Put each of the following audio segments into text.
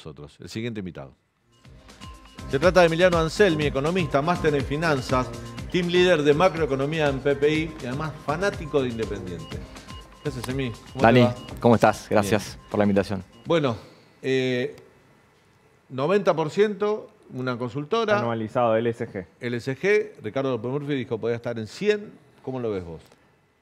nosotros. El siguiente invitado. Se trata de Emiliano Anselmi, economista, máster en finanzas, team leader de macroeconomía en PPI y además fanático de Independiente. ¿Qué haces, Emi? Dani, ¿cómo estás? Gracias por la invitación. Bueno, 90%, una consultora. Anualizado, LSG. LSG, Ricardo López Murphy dijo que podía estar en 100. ¿Cómo lo ves vos?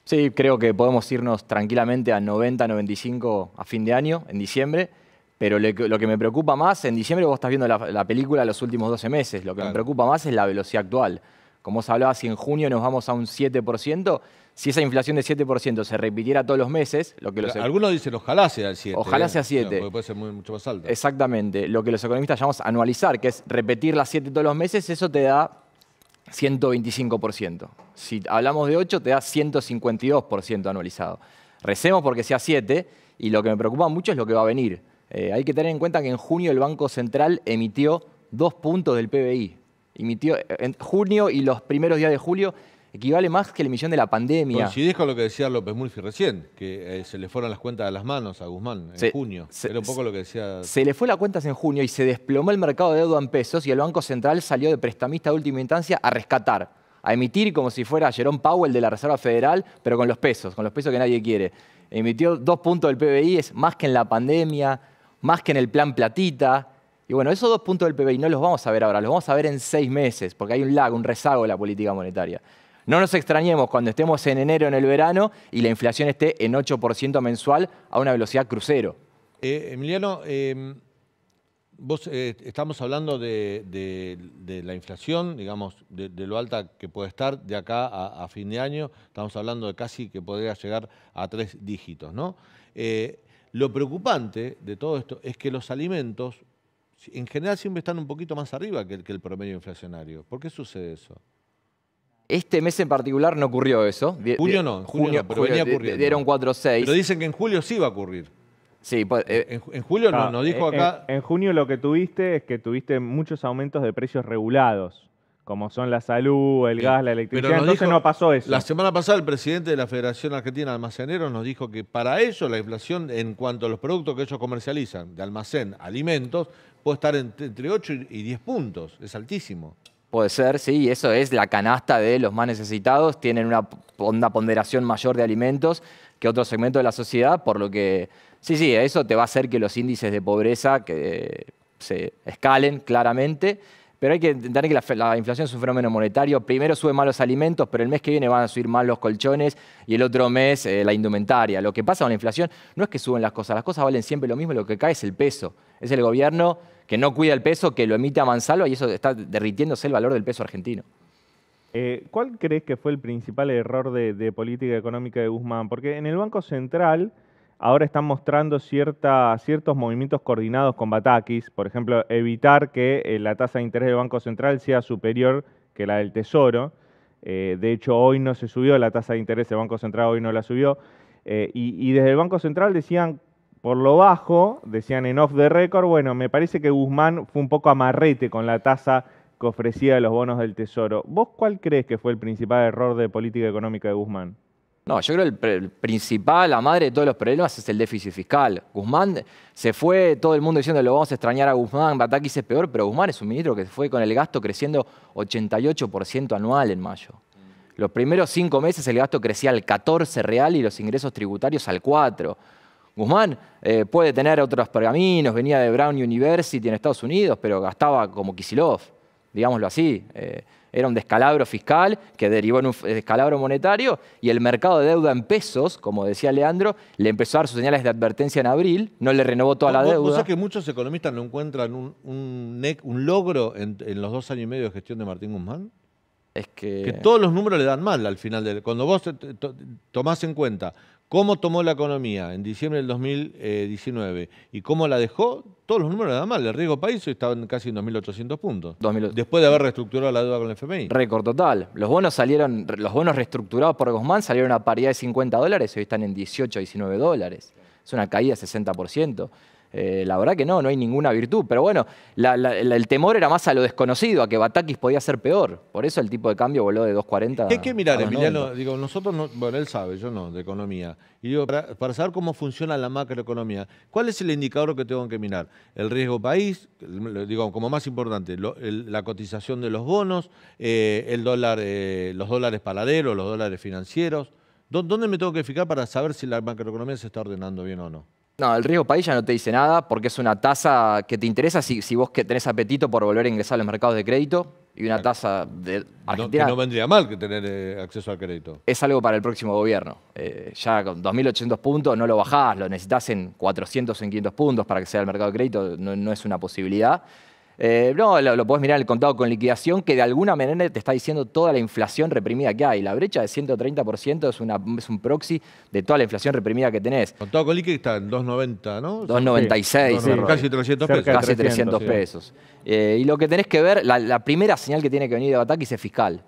Sí, creo que podemos irnos tranquilamente a 90, 95 a fin de año, en diciembre. Pero lo que me preocupa más, en diciembre vos estás viendo la película los últimos 12 meses. Lo que me preocupa más es la velocidad actual. Como vos hablabas, si en junio nos vamos a un 7%, si esa inflación de 7% se repitiera todos los meses... Algunos dicen ojalá sea el 7. Ojalá sea 7. Porque puede ser mucho más alto. Exactamente. Lo que los economistas llamamos anualizar, que es repetir las 7 todos los meses, eso te da 125%. Si hablamos de 8, te da 152% anualizado. Recemos porque sea 7 y lo que me preocupa mucho es lo que va a venir. Hay que tener en cuenta que en junio el Banco Central emitió 2 puntos del PBI. Emitió en junio y los primeros días de julio equivale más que la emisión de la pandemia. Coincidís con lo que decía López Murphy recién, que se le fueron las cuentas de las manos a Guzmán en junio. Era un poco lo que decía... Se le fue las cuentas en junio y se desplomó el mercado de deuda en pesos y el Banco Central salió de prestamista de última instancia a rescatar, a emitir como si fuera Jerome Powell de la Reserva Federal, pero con los pesos que nadie quiere. Emitió 2 puntos del PBI, es más que en la pandemia, más que en el plan Platita. Y bueno, esos 2 puntos del PBI no los vamos a ver ahora, los vamos a ver en 6 meses, porque hay un lag, un rezago de la política monetaria. No nos extrañemos cuando estemos en enero, en el verano, y la inflación esté en 8% mensual a una velocidad crucero. Emiliano, vos estamos hablando de la inflación, digamos, de lo alta que puede estar de acá a fin de año. Estamos hablando de casi que podría llegar a 3 dígitos, ¿no? Lo preocupante de todo esto es que los alimentos, en general, siempre están un poquito más arriba que el promedio inflacionario. ¿Por qué sucede eso? Este mes en particular no ocurrió eso. Junio no, pero venía ocurriendo. Dieron 4,6. Pero dicen que en julio sí va a ocurrir. Sí, pues, en julio nos dijo acá... En junio lo que tuviste es que tuviste muchos aumentos de precios regulados, como son la salud, el gas, la electricidad. Entonces no pasó eso. La semana pasada el presidente de la Federación Argentina de Almaceneros nos dijo que para ellos la inflación en cuanto a los productos que ellos comercializan, de almacén, alimentos, puede estar entre 8 y 10 puntos. Es altísimo. Puede ser, sí, eso es la canasta de los más necesitados. Tienen una ponderación mayor de alimentos que otros segmentos de la sociedad, por lo que, sí, eso te va a hacer que los índices de pobreza que se escalen claramente. Pero hay que entender que la inflación es un fenómeno monetario. Primero suben más los alimentos, pero el mes que viene van a subir más los colchones y el otro mes la indumentaria. Lo que pasa con la inflación no es que suben las cosas valen siempre lo mismo, lo que cae es el peso. Es el gobierno que no cuida el peso, que lo emite a mansalva y eso está derritiéndose el valor del peso argentino. ¿Cuál crees que fue el principal error de política económica de Guzmán? Porque en el Banco Central ahora están mostrando ciertos movimientos coordinados con Batakis, por ejemplo, evitar que la tasa de interés del Banco Central sea superior que la del Tesoro. De hecho, hoy no se subió la tasa de interés, el Banco Central hoy no la subió. Y desde el Banco Central decían, por lo bajo, decían en off the record, bueno, me parece que Guzmán fue un poco amarrete con la tasa que ofrecía los bonos del Tesoro. ¿Vos cuál crees que fue el principal error de política económica de Guzmán? No, yo creo que el principal, la madre de todos los problemas es el déficit fiscal. Guzmán se fue, todo el mundo diciendo lo vamos a extrañar a Guzmán, Batakis es peor, pero Guzmán es un ministro que fue con el gasto creciendo 88% anual en mayo. Los primeros 5 meses el gasto crecía al 14 real y los ingresos tributarios al 4. Guzmán puede tener otros pergaminos, venía de Brown University en Estados Unidos, pero gastaba como Kicillof, digámoslo así. Era un descalabro fiscal que derivó en un descalabro monetario y el mercado de deuda en pesos, como decía Leandro, le empezó a dar sus señales de advertencia en abril, no le renovó toda la deuda. ¿Vos sabés que muchos economistas no encuentran un logro en los 2 años y medio de gestión de Martín Guzmán? Es que todos los números le dan mal al final. Cuando vos tomás en cuenta cómo tomó la economía en diciembre del 2019 y cómo la dejó, todos los números le dan mal. El riesgo país estaba casi en 2.800 puntos. Después de haber reestructurado la deuda con el FMI. Récord total. Los bonos reestructurados por Guzmán salieron a paridad de $50 y hoy están en 18, $19. Es una caída de 60%. La verdad que no hay ninguna virtud. Pero bueno, el temor era más a lo desconocido, a que Batakis podía ser peor. Por eso el tipo de cambio voló de 2.40 ¿Qué hay que mirar, a 2.90. Emiliano? Digo, nosotros, no, bueno, él sabe, yo no, de economía. Y digo, para saber cómo funciona la macroeconomía, ¿cuál es el indicador que tengo que mirar? El riesgo país, digo, como más importante, la cotización de los bonos, el dólar, los dólares paralelos, los dólares financieros. ¿Dónde me tengo que fijar para saber si la macroeconomía se está ordenando bien o no? No, el riesgo país ya no te dice nada porque es una tasa que te interesa si vos que tenés apetito por volver a ingresar a los mercados de crédito y una tasa de Argentina. Que no vendría mal que tener acceso al crédito. Es algo para el próximo gobierno. Ya con 2.800 puntos no lo bajás, lo necesitas en 400 o en 500 puntos para que sea el mercado de crédito, no es una posibilidad. No, lo podés mirar en el contado con liquidación, que de alguna manera te está diciendo toda la inflación reprimida que hay. La brecha de 130% es un proxy de toda la inflación reprimida que tenés. Contado con liqui está en 2.90, ¿no? 2.96. Sí, casi 300 pesos. Casi 300 sí. pesos. Y lo que tenés que ver, la primera señal que tiene que venir de Batakis es fiscal.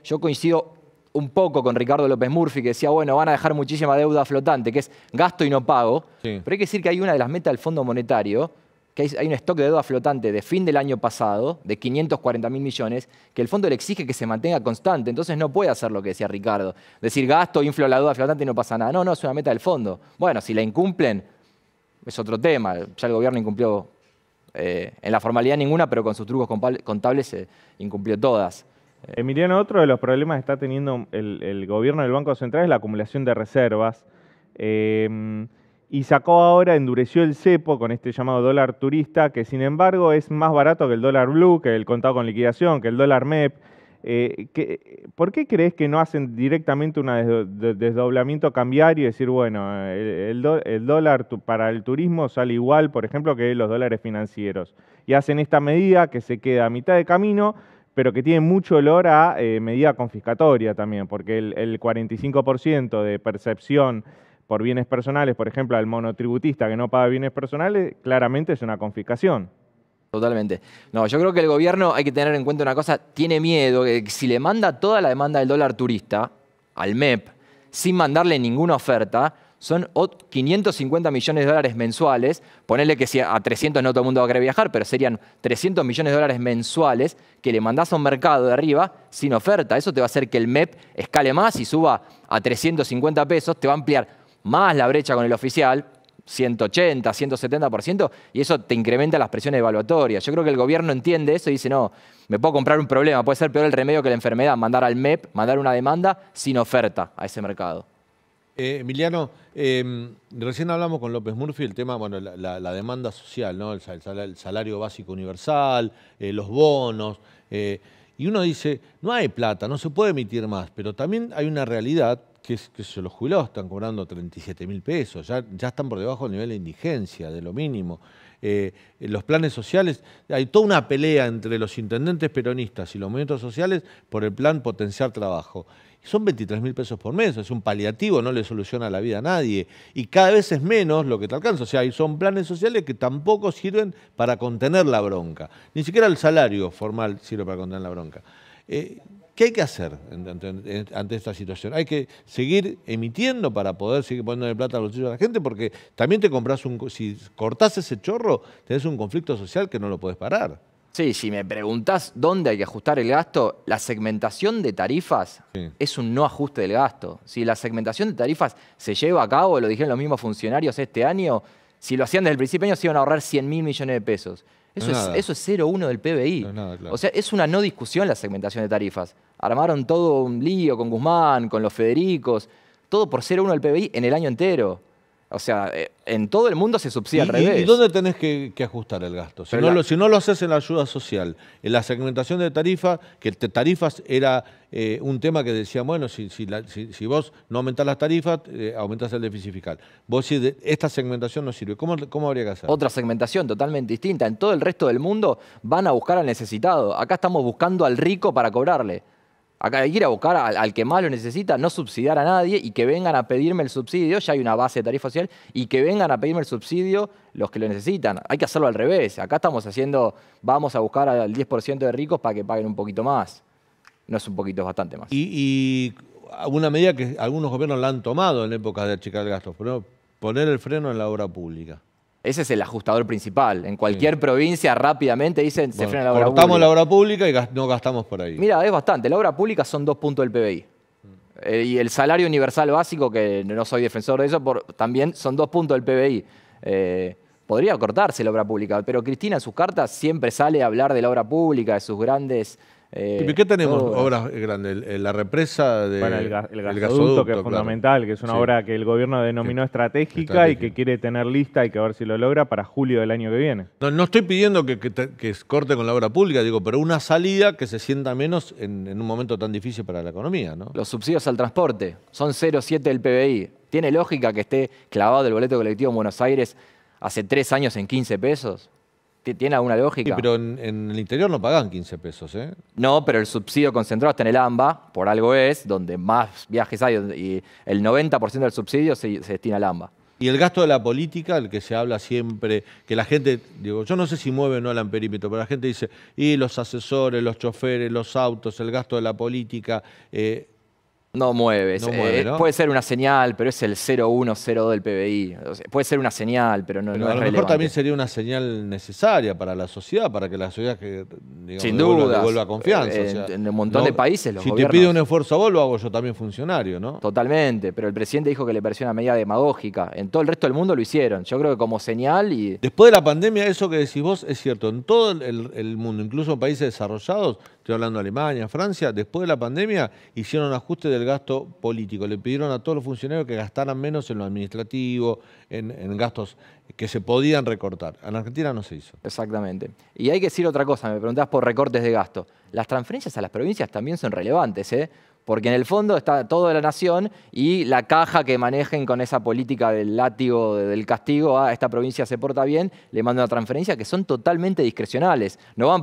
Yo coincido un poco con Ricardo López Murphy, que decía, bueno, van a dejar muchísima deuda flotante, que es gasto y no pago. Sí. Pero hay que decir que hay una de las metas del Fondo Monetario, que hay un stock de deuda flotante de fin del año pasado, de 540.000 millones, que el fondo le exige que se mantenga constante. Entonces no puede hacer lo que decía Ricardo. Decir, gasto, inflo la deuda flotante y no pasa nada. No, es una meta del fondo. Bueno, si la incumplen, es otro tema. Ya el gobierno incumplió en la formalidad ninguna, pero con sus trucos contables incumplió todas. Emiliano, otro de los problemas que está teniendo el gobierno del Banco Central es la acumulación de reservas. Y sacó ahora, endureció el cepo con este llamado dólar turista, que sin embargo es más barato que el dólar blue, que el contado con liquidación, que el dólar MEP. ¿Por qué crees que no hacen directamente un desdoblamiento cambiario y decir, bueno, el dólar para el turismo sale igual, por ejemplo, que los dólares financieros? Y hacen esta medida que se queda a mitad de camino, pero que tiene mucho olor a medida confiscatoria también, porque el 45% de percepción por bienes personales, por ejemplo, al monotributista que no paga bienes personales, claramente es una confiscación. Totalmente. No, yo creo que el gobierno, hay que tener en cuenta una cosa, tiene miedo que si le manda toda la demanda del dólar turista al MEP, sin mandarle ninguna oferta, son 550 millones de dólares mensuales. Ponerle que si a 300 no todo el mundo va a querer viajar, pero serían 300 millones de dólares mensuales que le mandás a un mercado de arriba sin oferta. Eso te va a hacer que el MEP escale más y suba a 350 pesos, te va a ampliar más la brecha con el oficial, 180, 170%, y eso te incrementa las presiones evaluatorias. Yo creo que el gobierno entiende eso y dice, no, me puedo comprar un problema, puede ser peor el remedio que la enfermedad, mandar al MEP, mandar una demanda sin oferta a ese mercado. Emiliano, recién hablamos con López Murphy el tema, bueno, la demanda social, ¿no? El salario básico universal, los bonos, y uno dice, no hay plata, no se puede emitir más, pero también hay una realidad que los jubilados están cobrando 37.000 pesos, ya están por debajo del nivel de indigencia, de lo mínimo. Los planes sociales, hay toda una pelea entre los intendentes peronistas y los movimientos sociales por el plan Potenciar Trabajo. Son 23.000 pesos por mes, es un paliativo, no le soluciona la vida a nadie. Y cada vez es menos lo que te alcanza. O sea, son planes sociales que tampoco sirven para contener la bronca. Ni siquiera el salario formal sirve para contener la bronca. ¿Qué hay que hacer ante esta situación? Hay que seguir emitiendo para poder seguir poniendo plata al bolsillo de la gente, porque también te compras si cortás ese chorro, tenés un conflicto social que no lo podés parar. Sí, si me preguntás dónde hay que ajustar el gasto, la segmentación de tarifas es un no ajuste del gasto. Si la segmentación de tarifas se lleva a cabo, lo dijeron los mismos funcionarios este año, si lo hacían desde el principio de año se iban a ahorrar 100.000 millones de pesos. Eso es 0,1 del PBI. No es nada, claro. O sea, es una no discusión la segmentación de tarifas. Armaron todo un lío con Guzmán, con los Federicos, todo por 0,1 del PBI en el año entero. O sea, en todo el mundo se subsidia al revés. ¿Y dónde tenés que ajustar el gasto? Si no lo haces en la ayuda social, en la segmentación de tarifas, que tarifas era un tema que decía, bueno, si vos no aumentás las tarifas, aumentás el déficit fiscal. Vos decís, esta segmentación no sirve. ¿Cómo habría que hacer? Otra segmentación totalmente distinta. En todo el resto del mundo van a buscar al necesitado. Acá estamos buscando al rico para cobrarle. Acá hay que ir a buscar al que más lo necesita, no subsidiar a nadie y que vengan a pedirme el subsidio, ya hay una base de tarifa social, y que vengan a pedirme el subsidio los que lo necesitan. Hay que hacerlo al revés. Acá estamos vamos a buscar al 10% de ricos para que paguen un poquito más. No es un poquito, es bastante más. Y una medida que algunos gobiernos la han tomado en épocas de achicar el gasto, poner el freno en la obra pública. Ese es el ajustador principal. En cualquier provincia rápidamente dicen se frena la obra pública. Cortamos la obra pública y no gastamos por ahí. Mira, es bastante. La obra pública son 2 puntos del PBI. Y el salario universal básico, que no soy defensor de eso, también son 2 puntos del PBI. Podría cortarse la obra pública, pero Cristina en sus cartas siempre sale a hablar de la obra pública, de sus grandes... ¿Y qué tenemos obras grandes? La represa de... Bueno, el gasoducto, que es fundamental, que es una obra que el gobierno denominó estratégica y que quiere tener lista y que a ver si lo logra para julio del año que viene. No estoy pidiendo que corte con la obra pública, digo, pero una salida que se sienta menos en un momento tan difícil para la economía, ¿no? Los subsidios al transporte son 0,7 del PBI. ¿Tiene lógica que esté clavado el boleto colectivo en Buenos Aires hace 3 años en 15 pesos? ¿Tiene alguna lógica? Sí, pero en el interior no pagan 15 pesos, ¿eh? No, pero el subsidio concentrado está en el AMBA, por algo es, donde más viajes hay, y el 90% del subsidio se destina al AMBA. Y el gasto de la política, el que se habla siempre, que la gente, digo, yo no sé si mueve o no el amperímetro, pero la gente dice, y los asesores, los choferes, los autos, el gasto de la política... No mueve. ¿no? Puede ser una señal, pero es el 0,1, 0,2 del PBI. O sea, puede ser una señal, pero no es relevante. A lo mejor también sería una señal necesaria para la sociedad, para que la sociedad digamos, sin duda devuelva confianza. En un montón de países los gobiernos... Si te pido un esfuerzo a vos, lo hago yo también funcionario, ¿no? Totalmente, pero el presidente dijo que le pareció una medida demagógica. En todo el resto del mundo lo hicieron. Yo creo que como señal y... Después de la pandemia, eso que decís vos es cierto. En todo el mundo, incluso en países desarrollados, estoy hablando de Alemania, Francia, después de la pandemia hicieron un ajuste del gasto político. Le pidieron a todos los funcionarios que gastaran menos en lo administrativo, en gastos que se podían recortar. En Argentina no se hizo. Exactamente. Y hay que decir otra cosa, me preguntás por recortes de gasto. Las transferencias a las provincias también son relevantes, ¿eh? Porque en el fondo está todo de la nación y la caja que manejen con esa política del látigo, del castigo, esta provincia se porta bien, le mandan una transferencia que son totalmente discrecionales. No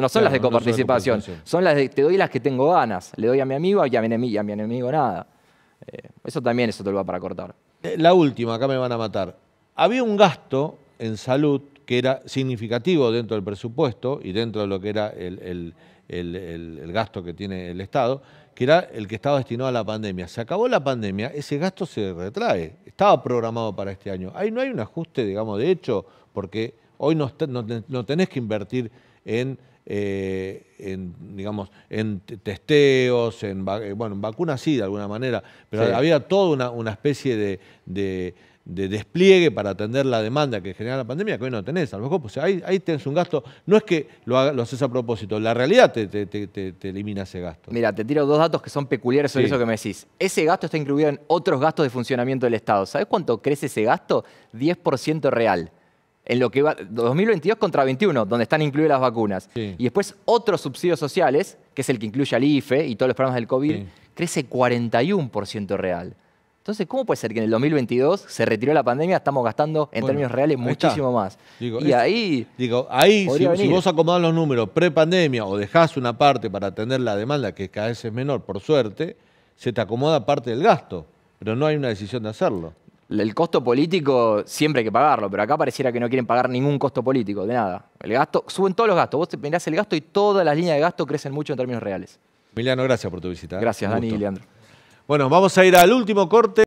son las de coparticipación, son las de te doy las que tengo ganas. Le doy a mi amigo y a mi enemigo nada. Eso también es otro lugar para cortar. La última, acá me van a matar. Había un gasto en salud que era significativo dentro del presupuesto y dentro de lo que era el gasto que tiene el Estado, que era el que estaba destinado a la pandemia. Se acabó la pandemia, ese gasto se retrae. Estaba programado para este año. Ahí no hay un ajuste, digamos, de hecho, porque hoy no tenés que invertir en testeos, en vacunas sí, de alguna manera, pero sí. Había toda una especie de despliegue para atender la demanda que genera la pandemia que hoy no tenés. A lo mejor pues, ahí tenés un gasto, no es que lo haces a propósito, la realidad te elimina ese gasto. Mira, te tiro 2 datos que son peculiares sobre eso que me decís. Ese gasto está incluido en otros gastos de funcionamiento del Estado. ¿Sabés cuánto crece ese gasto? 10% real. En lo que va 2022 contra 2021, donde están incluidas las vacunas. Sí. Y después otros subsidios sociales, que es el que incluye al IFE y todos los programas del COVID, crece 41% real. Entonces, ¿cómo puede ser que en el 2022 se retiró la pandemia, estamos gastando en términos reales muchísimo más? Ahí si vos acomodás los números pre-pandemia o dejás una parte para atender la demanda, que cada vez es menor, por suerte, se te acomoda parte del gasto, pero no hay una decisión de hacerlo. El costo político siempre hay que pagarlo, pero acá pareciera que no quieren pagar ningún costo político, de nada. El gasto, suben todos los gastos, vos te mirás el gasto y todas las líneas de gasto crecen mucho en términos reales. Emiliano, gracias por tu visita. Gracias, Dani y Leandro. Bueno, vamos a ir al último corte.